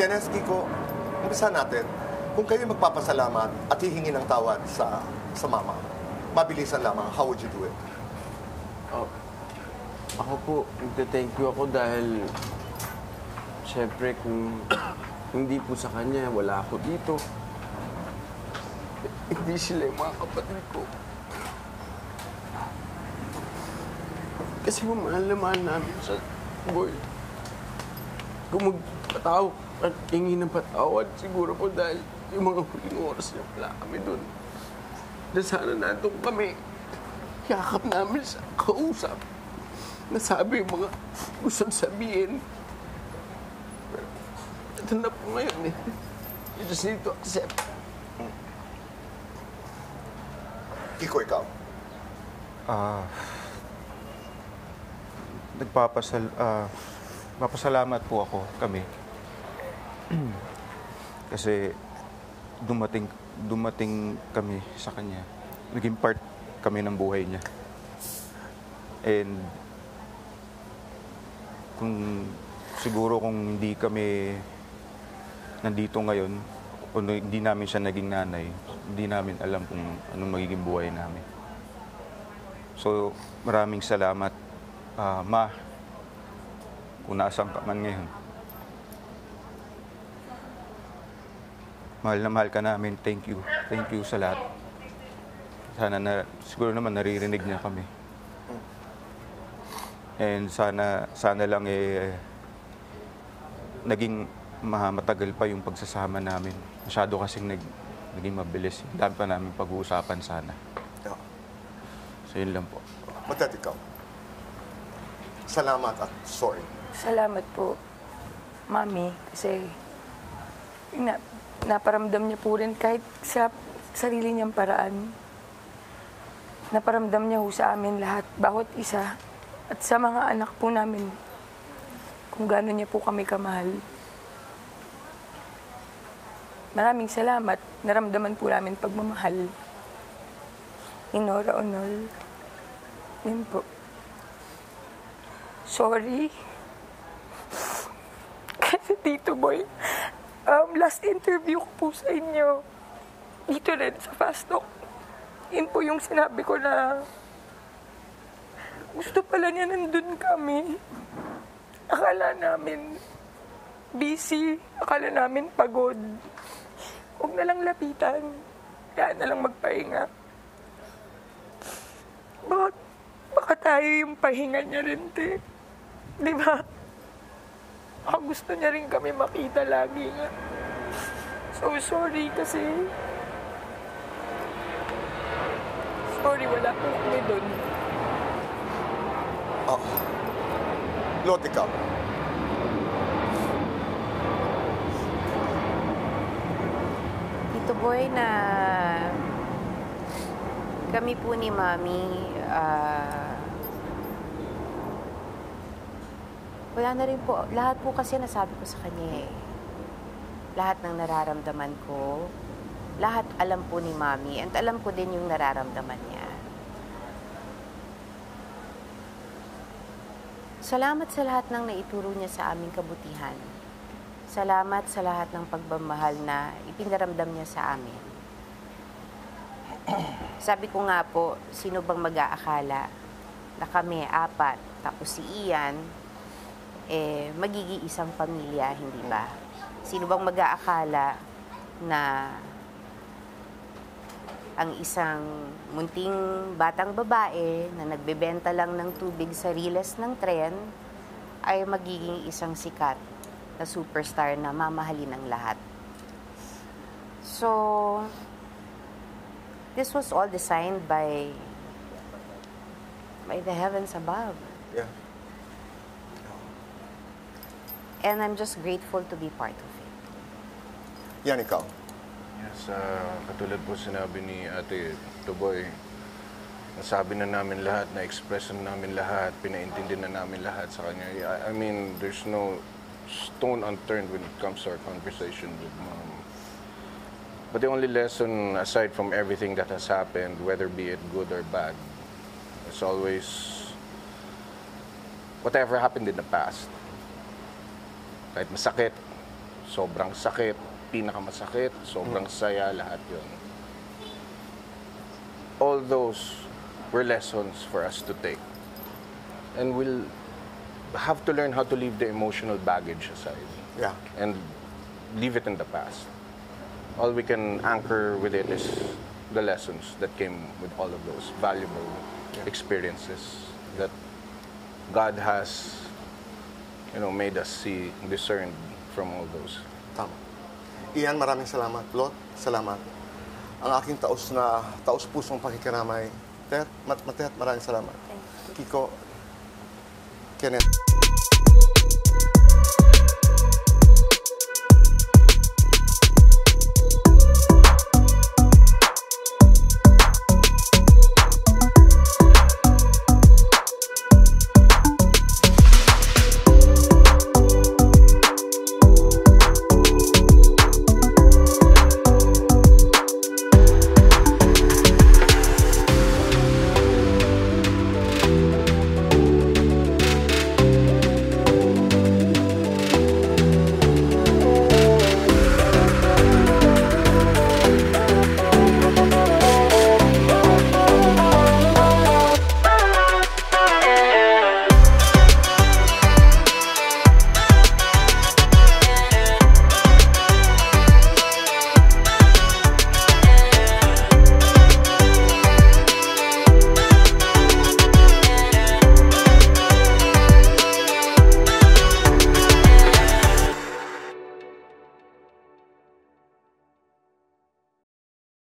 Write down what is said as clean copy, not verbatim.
Kenneth, Kiko, umpisa natin. Kung kayo magpapasalamat at hihingi ng tawad sa mama, mabilisan lamang, how would you do it? Oh, ako po, nagte-thank you ako dahil syempre kung hindi po sa kanya, wala ako dito. Hindi sila yung mga kapatid ko. Kasi mahal na mahal namin sa boy. Kung magpatawag at hingi ng patawad, siguro po dahil yung mga huling oras niya wala kami doon. Na sana nandun kami, yakap namin sa kausap. Nasabi yung mga gustong sabihin. Pero ito na po ngayon eh. You just need to accept. Kiko, ikaw? Papasalamat po kami. Kasi dumating kami sa kanya. Naging part kami ng buhay niya. And siguro kung hindi kami nandito ngayon, o hindi namin siya naging nanay, hindi namin alam kung anong magiging buhay namin. So, maraming salamat, Ma, kung nasaan ka man ngayon. Mahal na mahal ka namin. Thank you. Thank you sa lahat. Siguro naman naririnig niya kami. And sana lang naging matagal pa yung pagsasama namin. Masyado kasing naging mabilis. Dami pa namin pag-uusapan sana. Yeah. So yun lang po. Magkat ikaw. Salamat at sorry. Salamat po, Mami, kasi naparamdam niya po rin kahit sa sarili niyang paraan. Naparamdam niya po sa amin lahat, bawat isa. At sa mga anak po namin, kung gano'n niya po kami kamahal. Maraming salamat. Naramdaman po namin pagmamahal. Inora Onol. Yun po. Sorry. Kasi Tito Boy, last interview ko po sa inyo, dito rin sa Fast Talk, yun po yung sinabi ko na gusto pala niya nandun kami. Akala namin busy, akala namin pagod. Huwag na lang lapitan, kaya na lang magpahinga. Baka tayo yung pahinga niya rin, te. Di ba? Gusto niya rin kami makita lagi nga. So sorry kasi. Sorry, wala po kami doon. Lot, ikaw. Tito Boy, na kami po ni Mami, wala na rin po. Lahat po kasi nasabi ko sa kanya eh. Lahat ng nararamdaman ko, lahat alam po ni Mami, and alam ko din yung nararamdaman niya. Salamat sa lahat ng naituro niya sa aming kabutihan. Salamat sa lahat ng pagmamahal na ipinaramdam niya sa amin. Sabi ko nga po, sino bang mag-aakala na kami, apat, tapos si Ian, magiging isang pamilya, hindi ba? Sino bang mag-aakala na ang isang munting batang babae na nagbebenta lang ng tubig sa riles ng tren ay magiging isang sikat na superstar na mamahalin ng lahat. So, this was all designed by the heavens above. Yeah. And I'm just grateful to be part of it. Yan, ikaw. Yes, katulad po sinabi ni Ate Tuboy, nasabi na namin lahat, na-express na namin lahat, pinaintindi na namin lahat sa kanya. I mean, there's no stone unturned when it comes to our conversation with Mom. But the only lesson, aside from everything that has happened, whether be it good or bad, is always whatever happened in the past. Kahit masakit, Sobrang sakit, pinakamasakit, sobrang saya, lahat yun. All those were lessons for us to take. And we'll have to learn how to leave the emotional baggage aside Yeah. and leave it in the past. All we can anchor with it is the lessons that came with all of those valuable experiences that God has, made us see, discerned from all those. Tama. Ian, maraming salamat. Lot, salamat. Ang aking taos-pusong pakikiramay. Matet, maraming salamat. Kiko, Kenneth.